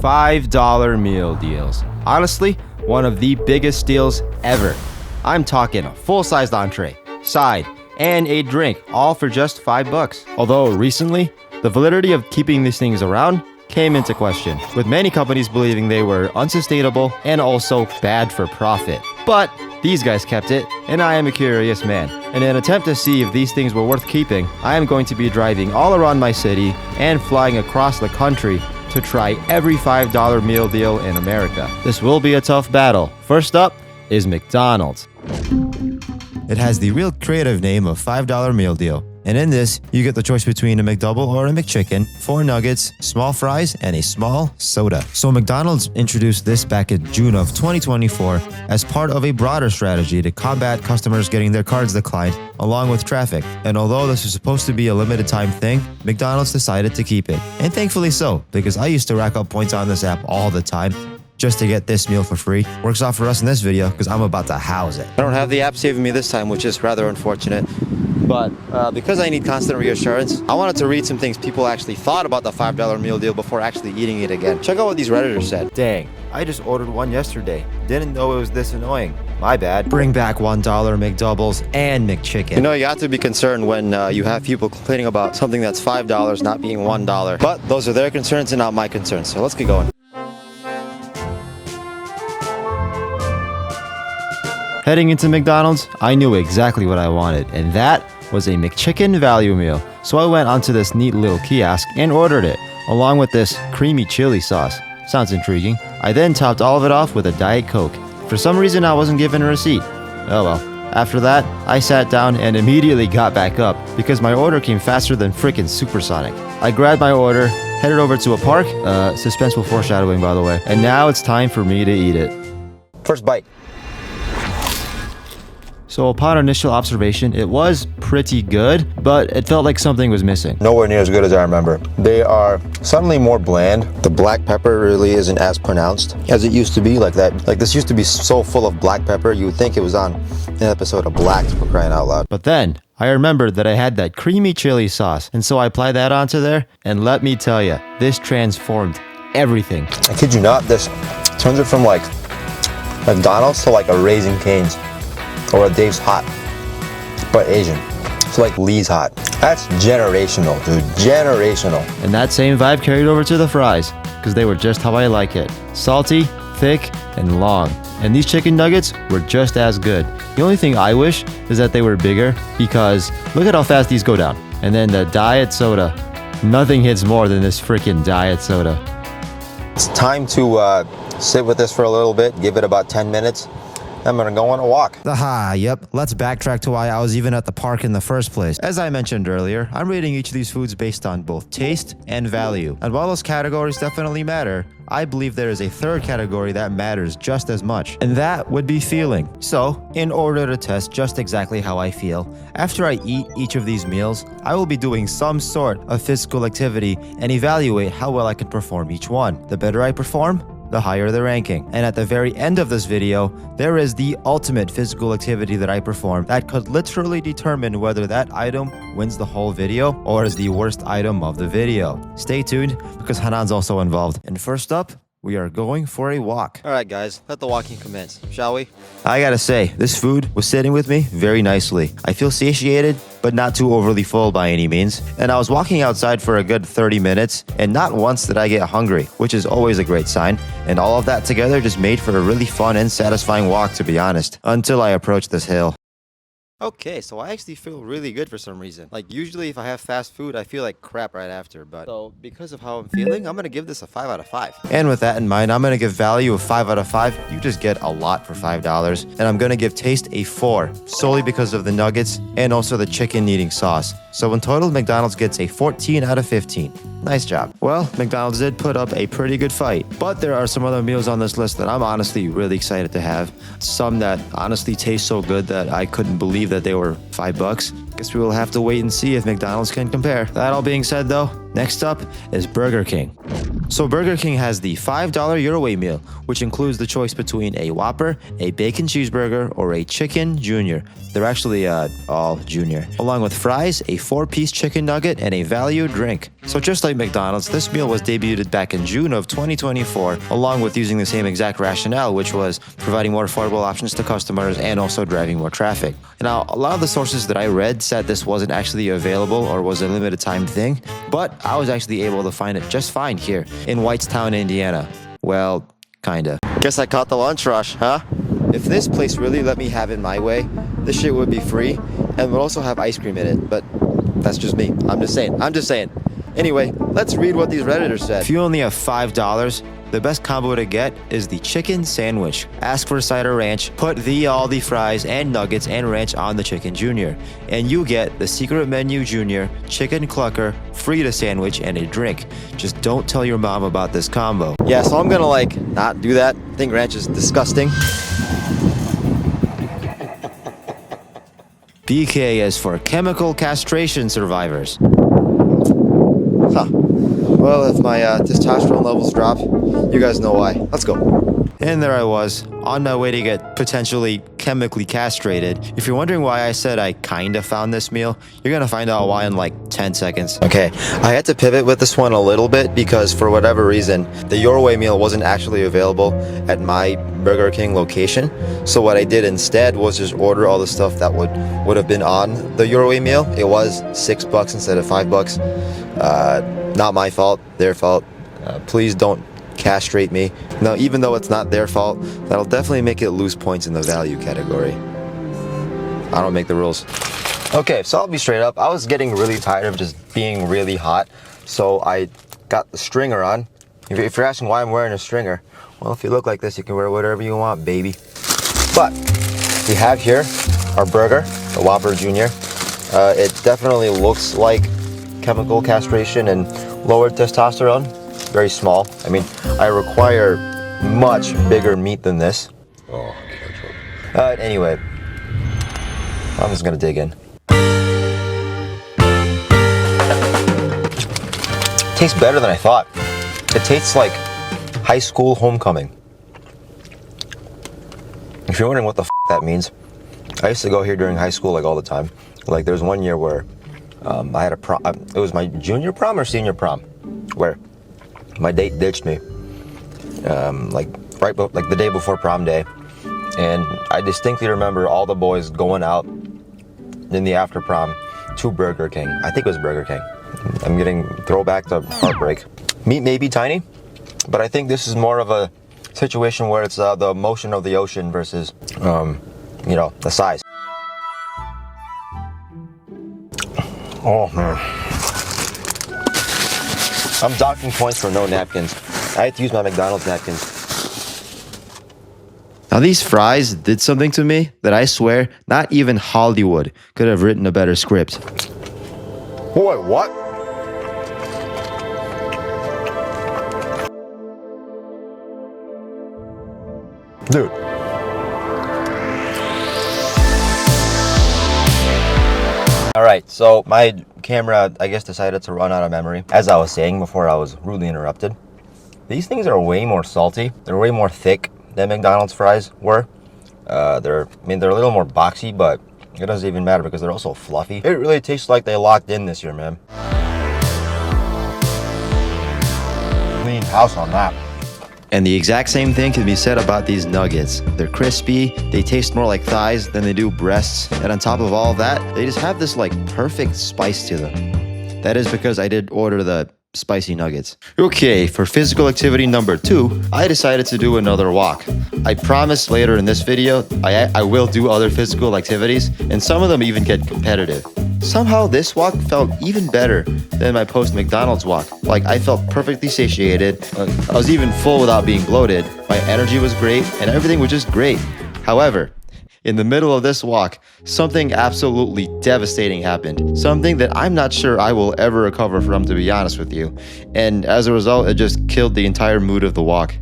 $5 meal deals. Honestly, one of the biggest deals ever. I'm talking a full-sized entree, side, and a drink, all for just $5. Although recently, the validity of keeping these things around came into question, with many companies believing they were unsustainable and also bad for profit. But these guys kept it, and I am a curious man. In an attempt to see if these things were worth keeping, I am going to be driving all around my city and flying across the country to try every $5 meal deal in America. This will be a tough battle. First up is McDonald's. It has the real creative name of $5 meal deal. And in this, you get the choice between a McDouble or a McChicken, 4 nuggets, small fries, and a small soda. So McDonald's introduced this back in June of 2024 as part of a broader strategy to combat customers getting their cards declined along with traffic. And although this was supposed to be a limited time thing, McDonald's decided to keep it. And thankfully so, because I used to rack up points on this app all the time just to get this meal for free. Works out for us in this video because I'm about to house it. I don't have the app saving me this time, which is rather unfortunate. But because I need constant reassurance, I wanted to read some things people actually thought about the $5 meal deal before actually eating it again. Check out what these Redditors said. Dang, I just ordered one yesterday. Didn't know it was this annoying. My bad. Bring back $1 McDoubles and McChicken. You know, you have to be concerned when you have people complaining about something that's $5 not being $1. But those are their concerns and not my concerns. So let's get going. Heading into McDonald's, I knew exactly what I wanted, and that was a McChicken value meal. So I went onto this neat little kiosk and ordered it, along with this creamy chili sauce. Sounds intriguing. I then topped all of it off with a Diet Coke. For some reason, I wasn't given a receipt. Oh well. After that, I sat down and immediately got back up because my order came faster than frickin' supersonic. I grabbed my order, headed over to a park, suspenseful foreshadowing by the way, and now it's time for me to eat it. First bite. So upon initial observation, it was pretty good, but it felt like something was missing. Nowhere near as good as I remember. They are suddenly more bland. The black pepper really isn't as pronounced as it used to be. Like this used to be so full of black pepper, you would think it was on an episode of Black, for crying out loud. But then I remembered that I had that creamy chili sauce, and so I applied that onto there, and let me tell you, this transformed everything. I kid you not, this turns it from like McDonald's to like a Raising Cane's. Or a Dave's Hot, but Asian. It's like Lee's Hot. That's generational, dude. Generational. And that same vibe carried over to the fries, because they were just how I like it. Salty, thick, and long. And these chicken nuggets were just as good. The only thing I wish is that they were bigger, because look at how fast these go down. And then the diet soda. Nothing hits more than this freaking diet soda. It's time to sit with this for a little bit, give it about 10 minutes. I'm gonna go on a walk. Yep. Let's backtrack to why I was even at the park in the first place. As I mentioned earlier, I'm rating each of these foods based on both taste and value. And while those categories definitely matter, I believe there is a third category that matters just as much, and that would be feeling. So, in order to test just exactly how I feel, after I eat each of these meals, I will be doing some sort of physical activity and evaluate how well I can perform each one. The better I perform, the higher the ranking. And at the very end of this video, there is the ultimate physical activity that I perform that could literally determine whether that item wins the whole video or is the worst item of the video. Stay tuned because Hanan's also involved. And first up, we are going for a walk. All right, guys, let the walking commence, shall we? I gotta say, this food was sitting with me very nicely. I feel satiated, but not too overly full by any means. And I was walking outside for a good 30 minutes, and not once did I get hungry, which is always a great sign. And all of that together just made for a really fun and satisfying walk, to be honest, until I approached this hill. Okay, so I actually feel really good for some reason. Like, usually if I have fast food, I feel like crap right after. But so because of how I'm feeling, I'm going to give this a 5 out of 5. And with that in mind, I'm going to give value a 5 out of 5. You just get a lot for $5. And I'm going to give taste a 4, solely because of the nuggets and also the chicken needing sauce. So in total, McDonald's gets a 14 out of 15. Nice job. Well, McDonald's did put up a pretty good fight, but there are some other meals on this list that I'm honestly really excited to have. Some that honestly taste so good that I couldn't believe that they were $5. Guess we will have to wait and see if McDonald's can compare. That all being said though, Next up is Burger King. So Burger King has the $5 Your Way meal, which includes the choice between a Whopper, a Bacon Cheeseburger, or a Chicken Junior. They're actually all Junior. Along with fries, a 4-piece chicken nugget, and a value drink. So just like McDonald's, this meal was debuted back in June of 2024, along with using the same exact rationale, which was providing more affordable options to customers and also driving more traffic. Now, a lot of the sources that I read said this wasn't actually available or was a limited time thing, but I was actually able to find it just fine here in Whitestown, Indiana. Well, kinda. Guess I caught the lunch rush, huh? If this place really let me have it my way, this shit would be free and would also have ice cream in it, but that's just me. I'm just saying. Anyway, let's read what these Redditors said. If you only have $5, the best combo to get is the chicken sandwich. Ask for a side of ranch, put all the fries and nuggets and ranch on the chicken junior, and you get the secret menu junior, chicken clucker, Frita sandwich, and a drink. Just don't tell your mom about this combo. Yeah, so I'm gonna not do that. I think ranch is disgusting. BK is for chemical castration survivors. Huh. Well, if my testosterone levels drop, you guys know why. Let's go. And there I was, on my way to get potentially chemically castrated. If you're wondering why I said I kinda found this meal, you're gonna find out why in like 10 seconds. Okay, I had to pivot with this one a little bit because for whatever reason, the Your Way meal wasn't actually available at my Burger King location. So what I did instead was just order all the stuff that would have been on the Your Way meal. It was $6 instead of $5. Not my fault, their fault. Please don't castrate me. Now, even though it's not their fault, that'll definitely make it lose points in the value category. I don't make the rules. Okay, so I'll be straight up. I was getting really tired of just being really hot, so I got the stringer on. If you're asking why I'm wearing a stringer, well, if you look like this, you can wear whatever you want, baby. But we have here our burger, the Whopper Junior. It definitely looks like chemical castration and lowered testosterone. Very small. I mean, I require much bigger meat than this. Oh, anyway, I'm just gonna dig in. Tastes better than I thought. It tastes like high school homecoming. If you're wondering what the that means, I used to go here during high school all the time. Like there's one year where I had a prom. It was my junior prom or senior prom, where my date ditched me, the day before prom day, and I distinctly remember all the boys going out in the after prom to Burger King. I think it was Burger King. I'm getting throwback to heartbreak. Meat may be tiny, but I think this is more of a situation where it's the motion of the ocean versus, the size. Oh man. I'm docking points for no napkins. I had to use my McDonald's napkins. Now these fries did something to me that I swear not even Hollywood could have written a better script. Wait, what? Dude. Alright, so my camera, I guess, decided to run out of memory. As I was saying before I was rudely interrupted, these things are way more salty. They're way more thick than McDonald's fries were. They're a little more boxy, but it doesn't even matter because they're also fluffy. It really tastes like they locked in this year, man. Clean house on that. And the exact same thing can be said about these nuggets. They're crispy, they taste more like thighs than they do breasts, and on top of all of that, they just have this perfect spice to them. That is because I did order the spicy nuggets. Okay, for physical activity number 2, I decided to do another walk. I promise later in this video, I will do other physical activities, and some of them even get competitive. Somehow this walk felt even better than my post-McDonald's walk. I felt perfectly satiated. I was even full without being bloated. My energy was great, and everything was just great. However, in the middle of this walk, something absolutely devastating happened. Something that I'm not sure I will ever recover from, to be honest with you. And as a result, it just killed the entire mood of the walk.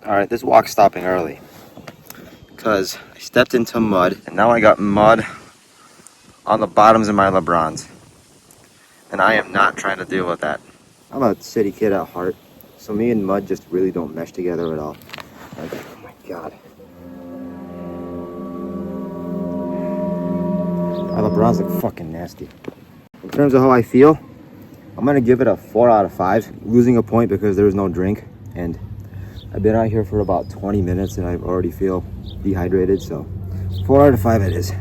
Alright, this walk's stopping early. Because I stepped into mud, and now I got mud on the bottoms of my LeBrons. And I am not trying to deal with that. I'm a city kid at heart, so me and mud just really don't mesh together at all. Like, oh my god. My LeBrons look fucking nasty. In terms of how I feel, I'm gonna give it a 4 out of 5. Losing a point because there was no drink, and I've been out here for about 20 minutes and I already feel dehydrated, so 4 out of 5 it is.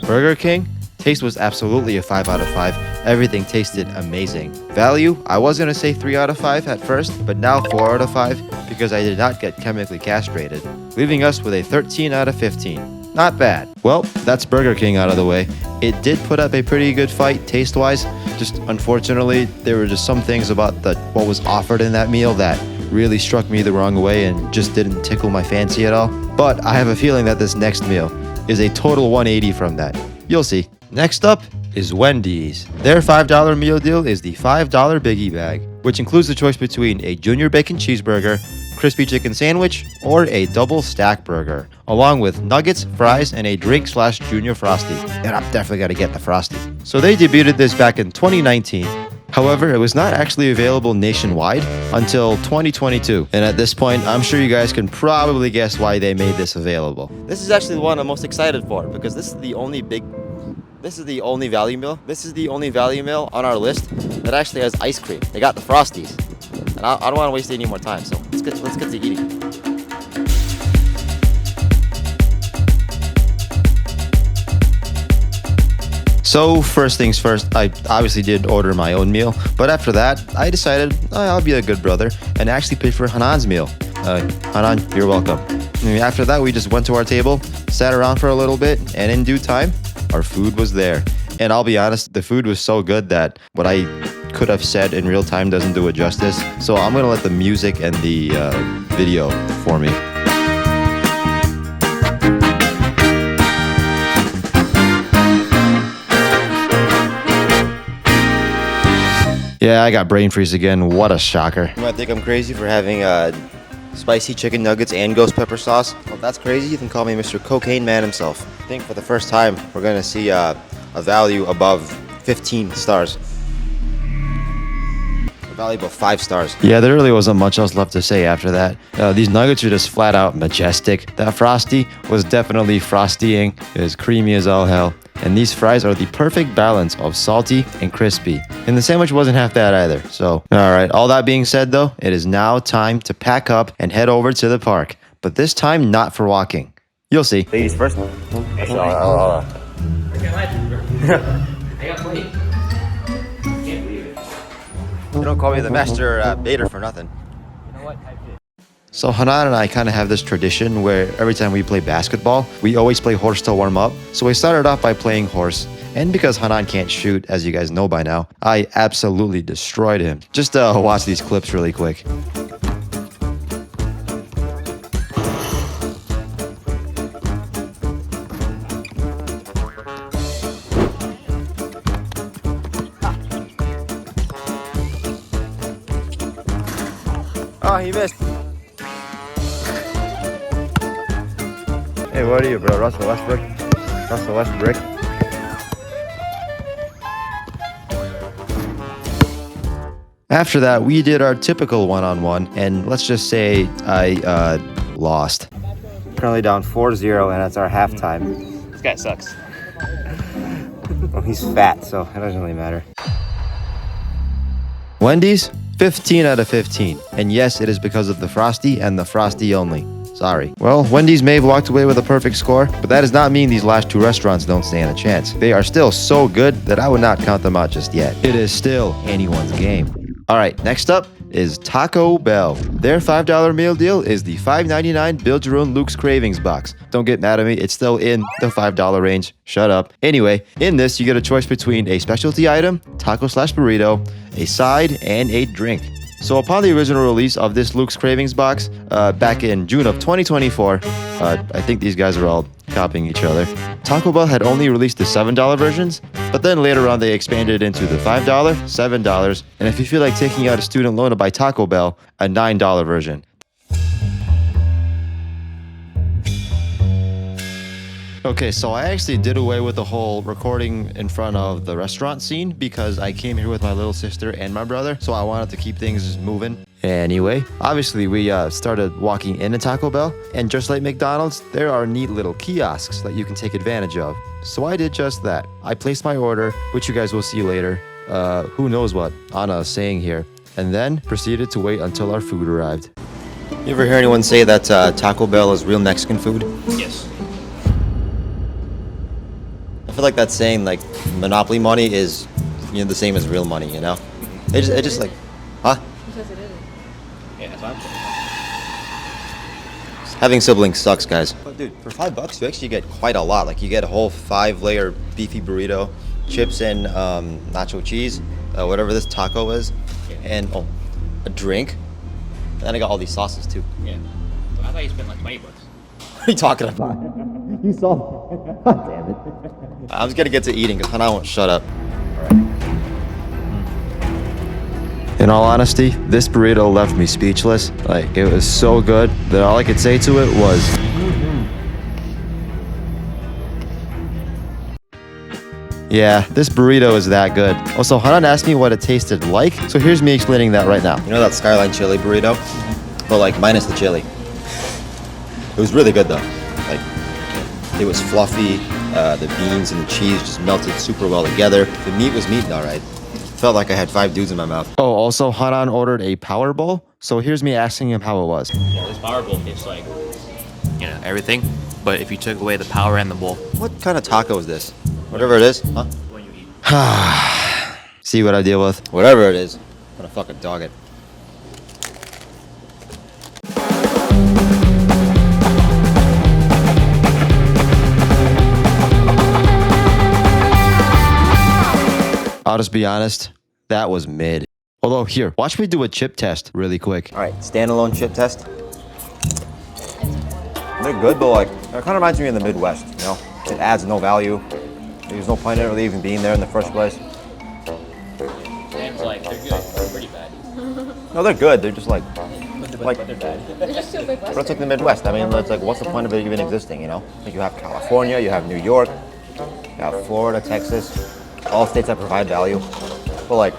Burger King, taste was absolutely a 5 out of 5. Everything tasted amazing. Value, I was gonna say 3 out of 5 at first, but now 4 out of 5 because I did not get chemically castrated, leaving us with a 13 out of 15. Not bad. Well, that's Burger King out of the way. It did put up a pretty good fight taste-wise. Just unfortunately, there were just some things about what was offered in that meal that really struck me the wrong way and just didn't tickle my fancy at all. But I have a feeling that this next meal is a total 180 from that. You'll see. Next up is Wendy's. Their $5 meal deal is the $5 biggie bag, which includes the choice between a junior bacon cheeseburger, crispy chicken sandwich, or a double stack burger, along with nuggets, fries, and a drink/junior frosty. And I'm definitely gonna get the frosty. So they debuted this back in 2019. However, it was not actually available nationwide until 2022. And at this point, I'm sure you guys can probably guess why they made this available. This is actually the one I'm most excited for because this is the only value meal. This is the only value meal on our list that actually has ice cream. They got the frosties. And I don't want to waste any more time, so let's get to eating. So first things first, I obviously did order my own meal, but after that, I decided I'll be a good brother and actually paid for Hanan's meal. Hanan, you're welcome. And after that, we just went to our table, sat around for a little bit, and in due time, our food was there. And I'll be honest, the food was so good that what I could have said in real time doesn't do it justice. So I'm gonna let the music and the video for me. Yeah, I got brain freeze again. What a shocker. You might think I'm crazy for having spicy chicken nuggets and ghost pepper sauce. Well, if that's crazy, you can call me Mr. Cocaine Man himself. I think for the first time, we're gonna see a value above 15 stars. Valuable 5 stars. Yeah, there really wasn't much else left to say after that. These nuggets are just flat out majestic. That frosty was definitely frostying. It was creamy as all hell. And these fries are the perfect balance of salty and crispy. And the sandwich wasn't half bad either. So, alright, all that being said though, it is now time to pack up and head over to the park. But this time not for walking. You'll see. Ladies first. I got plenty. You don't call me the master baiter for nothing. You know what? So Hanan and I kind of have this tradition where every time we play basketball, we always play horse to warm up. So we started off by playing horse. And because Hanan can't shoot, as you guys know by now, I absolutely destroyed him. Just watch these clips really quick. Oh, he missed. Hey, what are you, bro? Russell Westbrook? Russell Westbrook? After that, we did our typical one-on-one, and let's just say I lost. Currently down 4-0, and that's our halftime. This guy sucks. Well, he's fat, so it doesn't really matter. Wendy's, 15 out of 15. And yes, it is because of the frosty and the frosty only. Sorry. Well, Wendy's may have walked away with a perfect score, but that does not mean these last two restaurants don't stand a chance. They are still so good that I would not count them out just yet. It is still anyone's game. All right, next up is Taco Bell. Their $5 meal deal is the $5.99 Build Your Own Luke's Cravings box. Don't get mad at me, it's still in the $5 range. Shut up. Anyway, in this, you get a choice between a specialty item, taco/burrito, a side, and a drink. So upon the original release of this Luke's Cravings box, back in June of 2024, I think these guys are all copying each other. Taco Bell had only released the $7 versions, but then later on they expanded into the $5, $7, and if you feel like taking out a student loan to buy Taco Bell, a $9 version. Okay, so I actually did away with the whole recording in front of the restaurant scene because I came here with my little sister and my brother, so I wanted to keep things moving. Anyway, obviously we started walking into Taco Bell, and just like McDonald's, there are neat little kiosks that you can take advantage of. So I did just that. I placed my order, which you guys will see later. Who knows what Anna is saying here, and then proceeded to wait until our food arrived. You ever hear anyone say that Taco Bell is real Mexican food? Yes. I feel like that's saying like monopoly money is, the same as real money. It just like, huh? Because it isn't. Yeah, that's what I'm saying. Having siblings sucks, guys. But dude, for $5, you actually get quite a lot. Like you get a whole 5-layer beefy burrito, chips and nacho cheese, whatever this taco is, and a drink. And then I got all these sauces too. Yeah. So I thought you spent like $20. What are you talking about? You saw. God damn it. I'm just gonna get to eating because Hana won't shut up. In all honesty, this burrito left me speechless. Like, it was so good that all I could say to it was... Yeah, this burrito is that good. Also, Hanan asked me what it tasted like, so here's me explaining that right now. You know that Skyline chili burrito? Well, like, minus the chili. It was really good, though. Like, it was fluffy, the beans and the cheese just melted super well together. The meat was meat, all right. Felt like I had 5 dudes in my mouth. Oh, also, Hanan ordered a power bowl, so here's me asking him how it was. Yeah, this power bowl tastes like, everything. But if you took away the power and the bowl, What kind of taco is this? Whatever it is, huh? when you eat. See what I deal with? Whatever it is, I'm gonna fucking dog it. I'll just be honest, that was mid. Although here, watch me do a chip test really quick. All right, standalone chip test. They're good, but like, it kind of reminds me of the Midwest, It adds no value. There's no point in it really even being there in the first place. Sam's like, they're good, they're pretty bad. No, they're good. They're just like, But they're bad. They're just too big. but it's like the Midwest. I mean, it's like, what's the point of it even existing, Like you have California, you have New York, you have Florida, Texas, all states that provide value. But like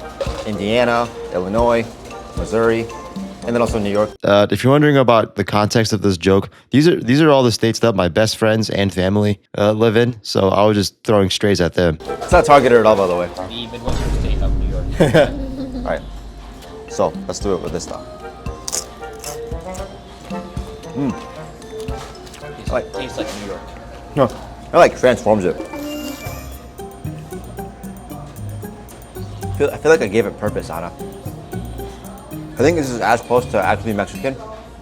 Indiana, Illinois, Missouri, and then also New York. If you're wondering about the context of this joke, these are all the states that my best friends and family live in. So I was just throwing strays at them. It's not targeted at all, by the way. The Midwestern state of New York. All right. So let's do it with this stuff. Tastes like New York. No, it like transforms it. I feel like I gave it purpose, Anna. I think this is as close to actually Mexican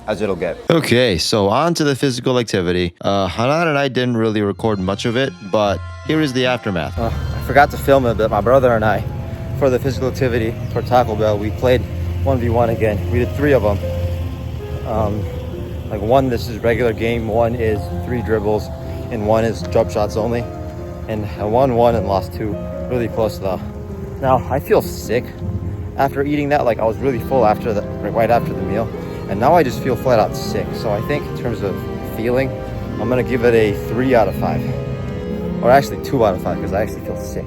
as it'll get. Okay, so on to the physical activity. Hanan and I didn't really record much of it, but here is the aftermath. I forgot to film it, but my brother and I, for the physical activity for Taco Bell, we played 1v1 again. We did 3 of them. Like one, this is regular game, one is 3 dribbles, and one is jump shots only. And I won 1 and lost 2. Really close though. Now, I feel sick after eating that. Like I was really full right after the meal. And now I just feel flat out sick. So I think in terms of feeling, I'm gonna give it a 3 out of 5. Or actually 2 out of 5 because I actually feel sick.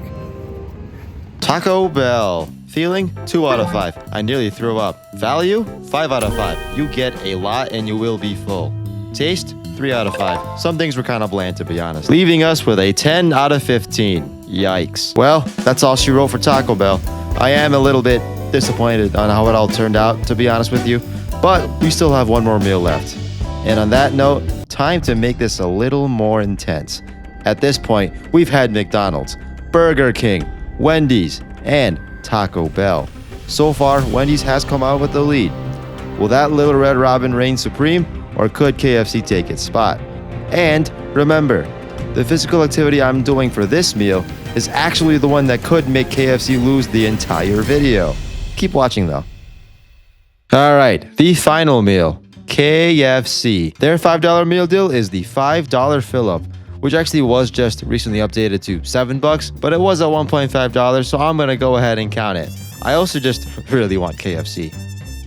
Taco Bell. Feeling? 2 out of 5. I nearly threw up. Value? 5 out of 5. You get a lot and you will be full. Taste? 3 out of 5. Some things were kind of bland, to be honest. Leaving us with a 10 out of 15. Yikes. Well, that's all she wrote for Taco Bell. I am a little bit disappointed on how it all turned out, to be honest with you. But we still have one more meal left. And on that note, time to make this a little more intense. At this point, we've had McDonald's, Burger King, Wendy's, and Taco Bell. So far, Wendy's has come out with the lead. Will that Little Red Robin reign supreme, or could KFC take its spot? And remember, the physical activity I'm doing for this meal is actually the one that could make KFC lose the entire video. Keep watching though. All right, the final meal, KFC. Their $5 meal deal is the $5 fill-up, which actually was just recently updated to $7, but it was at $1.5, so I'm gonna go ahead and count it. I also just really want KFC.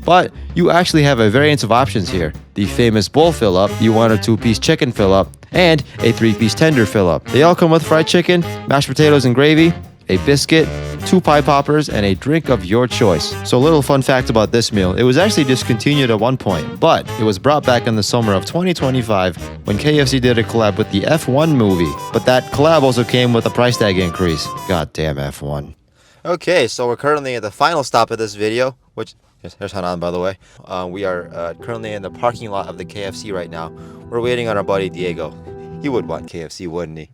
But you actually have a variance of options here. The famous bowl fill-up, the 1 or 2 piece chicken fill-up, and a 3-piece tender fill-up. They all come with fried chicken, mashed potatoes and gravy, a biscuit, 2 pie poppers, and a drink of your choice. So a little fun fact about this meal, it was actually discontinued at one point, but it was brought back in the summer of 2025 when KFC did a collab with the F1 movie. But that collab also came with a price tag increase. Goddamn F1. Okay, so we're currently at the final stop of this video, which, here's Hanan by the way. We are currently in the parking lot of the KFC right now. We're waiting on our buddy Diego. He would want KFC, wouldn't he?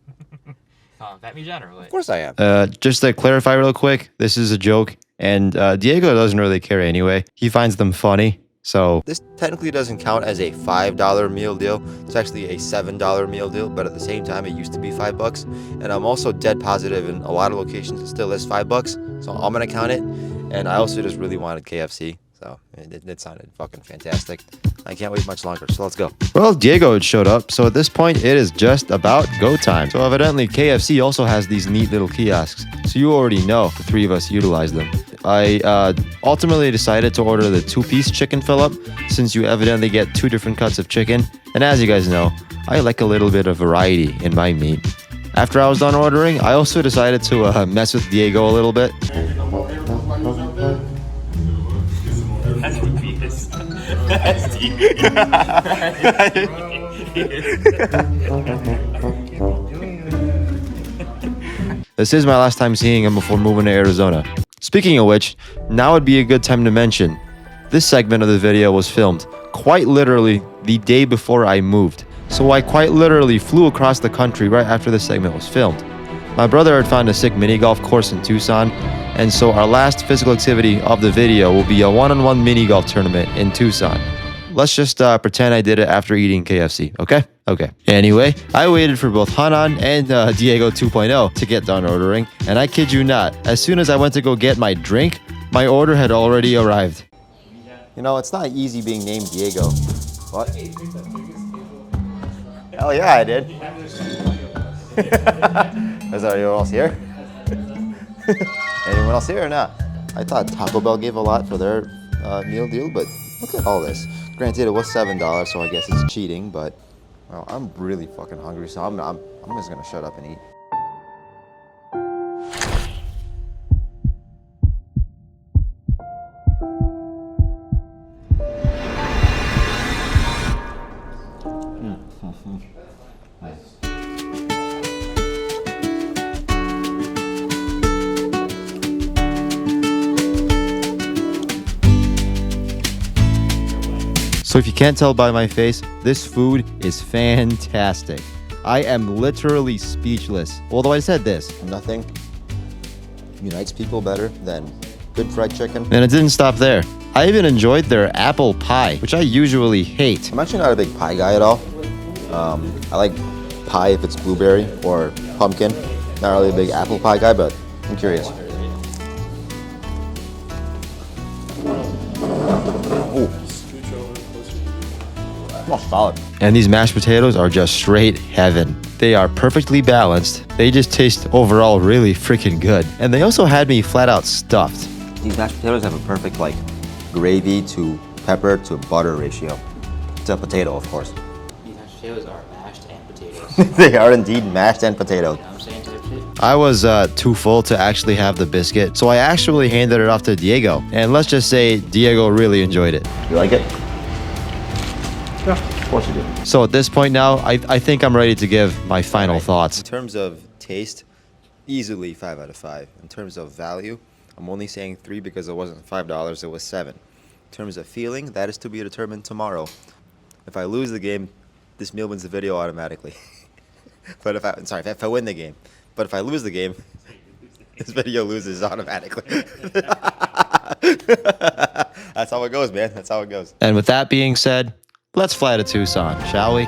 That me generally. Of course I am. Just to clarify real quick, this is a joke, and Diego doesn't really care anyway. He finds them funny, so... This technically doesn't count as a $5 meal deal. It's actually a $7 meal deal, but at the same time, it used to be $5. And I'm also dead positive in a lot of locations it still is $5, so I'm gonna count it. And I also just really wanted KFC, so it sounded fucking fantastic. I can't wait much longer, so let's go. Well, Diego had showed up, so at this point, it is just about go time. So evidently, KFC also has these neat little kiosks, so you already know the 3 of us utilize them. I ultimately decided to order the 2-piece chicken fill-up, since you evidently get 2 different cuts of chicken, and as you guys know, I like a little bit of variety in my meat. After I was done ordering, I also decided to mess with Diego a little bit. This is my last time seeing him before moving to Arizona. Speaking of which, now would be a good time to mention, this segment of the video was filmed quite literally the day before I moved. So I quite literally flew across the country right after this segment was filmed. My brother had found a sick mini golf course in Tucson, and so our last physical activity of the video will be a one-on-one mini golf tournament in Tucson. Let's just pretend I did it after eating KFC, okay? Okay. Anyway, I waited for both Hanan and Diego 2.0 to get done ordering, and I kid you not, as soon as I went to go get my drink, my order had already arrived. You know, it's not easy being named Diego. What? Hell yeah, I did. Is there anyone else here? Anyone else here or not? I thought Taco Bell gave a lot for their meal deal, but look at all this. Granted, it was $7, so I guess it's cheating, but well, I'm really fucking hungry, so I'm just gonna shut up and eat. So if you can't tell by my face, this food is fantastic. I am literally speechless. Although I said this, nothing unites people better than good fried chicken. And it didn't stop there. I even enjoyed their apple pie, which I usually hate. I'm actually not a big pie guy at all. I like pie if it's blueberry or pumpkin. Not really a big apple pie guy, but I'm curious. Ooh. Oh, solid. And these mashed potatoes are just straight heaven. They are perfectly balanced. They just taste overall really freaking good. And they also had me flat out stuffed. These mashed potatoes have a perfect like gravy to pepper to butter ratio. To potato, of course. These mashed potatoes are mashed and potatoes. They are indeed mashed and potatoed. You know what I'm saying, type shit? I was too full to actually have the biscuit, so I actually handed it off to Diego. And let's just say Diego really enjoyed it. You like it? Yeah, of course you do. So at this point now, I think I'm ready to give my final thoughts. In terms of taste, easily 5 out of 5. In terms of value, I'm only saying 3 because it wasn't $5, it was 7. In terms of feeling, that is to be determined tomorrow. If I lose the game, this meal wins the video automatically. But if I win the game. But if I lose the game, this video loses automatically. That's how it goes, man. That's how it goes. And with that being said, let's fly to Tucson, shall we?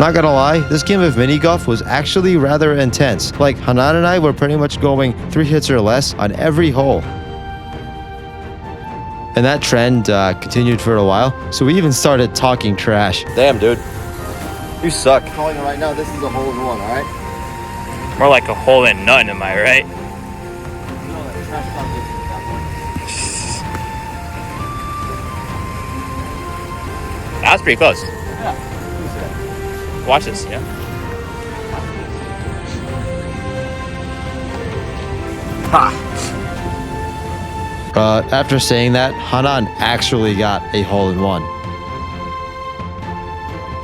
Not gonna lie, this game of mini golf was actually rather intense. Like, Hanan and I were pretty much going 3 hits or less on every hole. And that trend continued for a while, so we even started talking trash. Damn, dude. You suck. I'm calling it right now, this is a hole in one, alright? More like a hole in none, am I right? That was pretty close. Yeah. Watch this, yeah. After saying that, Hanan actually got a hole in one.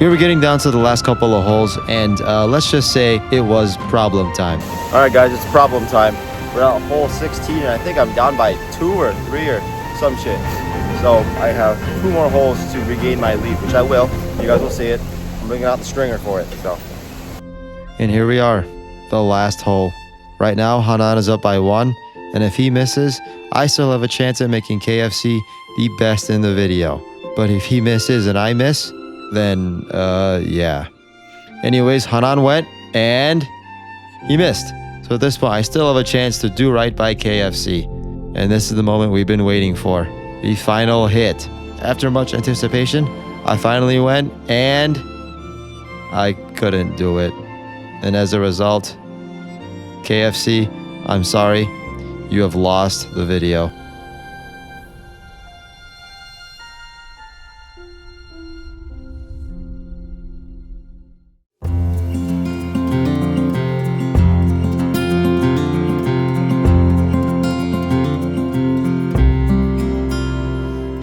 We were getting down to the last couple of holes, and let's just say it was problem time. Alright guys, it's problem time. We're at hole 16 and I think I'm down by 2 or 3 or some shit. So I have 2 more holes to regain my lead, which I will. You guys will see it. I'm bringing out the stringer for it, so. And here we are, the last hole. Right now, Hanan is up by 1, and if he misses, I still have a chance at making KFC the best in the video. But if he misses and I miss, then, yeah. Anyways, Hanan went, and he missed. So at this point, I still have a chance to do right by KFC. And this is the moment we've been waiting for. The final hit. After much anticipation, I finally went, and I couldn't do it. And as a result, KFC, I'm sorry, you have lost the video.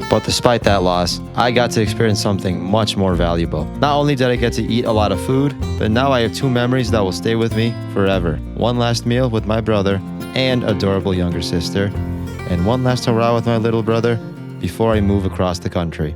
But despite that loss, I got to experience something much more valuable. Not only did I get to eat a lot of food, but now I have 2 memories that will stay with me forever. One last meal with my brother and adorable younger sister, and one last hurrah with my little brother before I move across the country.